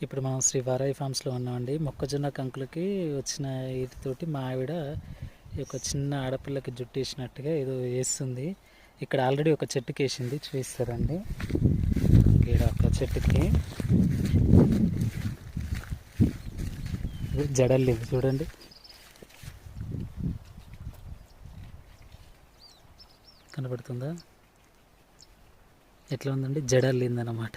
ఇప్పుడు మనం శ్రీ వారాయి ఫామ్స్లో ఉన్నామండి. మొక్కజొన్న కంకులకి వచ్చిన వీటితోటి మా ఆవిడ ఒక చిన్న ఆడపిల్లకి జుట్టు వేసినట్టుగా ఏదో వేస్తుంది. ఇక్కడ ఆల్రెడీ ఒక చెట్టుకి వేసింది, చూపిస్తారండి. ఇక్కడ ఒక చెట్టుకి జడలేదు చూడండి. కనబడుతుందా? ఎట్లా ఉందండి? జడలేదన్నమాట.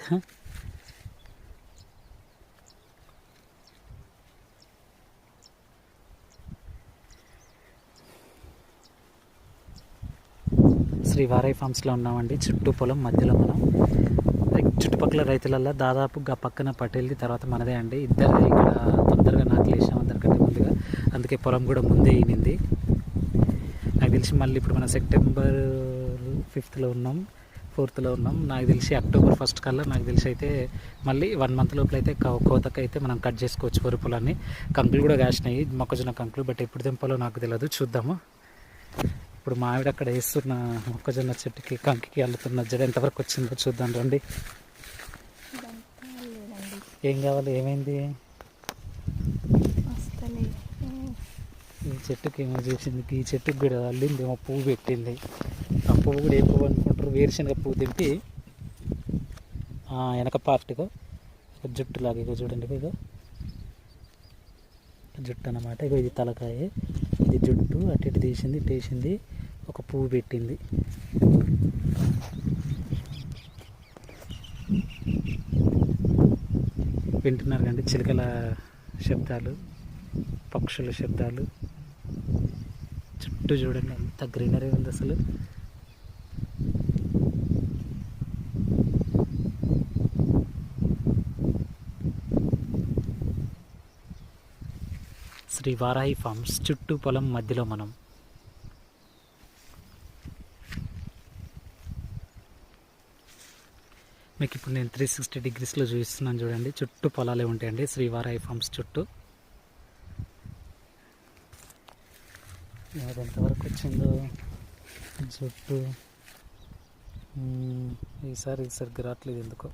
శ్రీ వారాయి ఫామ్స్లో ఉన్నామండి. చుట్టూ పొలం మధ్యలో మనం చుట్టుపక్కల రైతులల్లో దాదాపుగా పక్కన పటేల్ది తర్వాత మనదే అండి. ఇద్దరు ఇక్కడ తొందరగా నాకు లేచాం అందరికంటే ముందుగా, అందుకే పొలం కూడా ముందే ఈనింది. నాకు తెలిసి మళ్ళీ ఇప్పుడు మనం సెప్టెంబర్ 5th ఉన్నాం, 4th ఉన్నాం. నాకు తెలిసి అక్టోబర్ 1st కల్లా నాకు తెలిసి అయితే మళ్ళీ 1 month లోపల అయితే కోతకు అయితే మనం కట్ చేసుకోవచ్చు వరి పొలాన్ని. కంకులు కూడా కాసినాయి, మొక్కజొన్న కంకులు. బట్ ఎప్పుడు దింపాలో నాకు తెలియదు, చూద్దాము. ఇప్పుడు మా ఆవిడ అక్కడ వేస్తున్న మొక్కజొన్న చెట్టుకి కంకికి అల్లుతున్న జడ ఎంతవరకు వచ్చిందో చూద్దాం రండి. ఏం కావాలి? ఏమైంది? ఈ చెట్టుకి ఏమో చేసింది, ఈ చెట్టుకి కూడా అల్లింది, ఏమో పువ్వు పెట్టింది. ఆ పువ్వు కూడా ఏ పువ్వు అనుకుంటారు? వేరుశనగ పువ్వు తెంపి వెనక పార్ట్గా జుట్టు లాగా ఇగో చూడండి, ఇగో జుట్టు అన్నమాట. ఇగో ఇది తలకాయ, ఇది జుట్టు. అటు ఇటు తీసింది, టేసింది, ఒక పువ్వు పెట్టింది. వింటున్నారు కండి చిలుకల శబ్దాలు, పక్షుల శబ్దాలు. చుట్టూ చూడండి ఎంత గ్రీనరీ ఉంది అసలు. శ్రీ వారాయి ఫార్మ్స్ చుట్టూ పొలం మధ్యలో మనం. మీకు ఇప్పుడు నేను 360 degreesలో చూపిస్తున్నాను చూడండి. చుట్టూ పొలాలే ఉంటాయండి శ్రీ వారాయి ఫార్మ్స్ చుట్టూ. అది ఎంతవరకు వచ్చిందో జుట్టు ఈసారి సరిగ్గా రావట్లేదు ఎందుకో.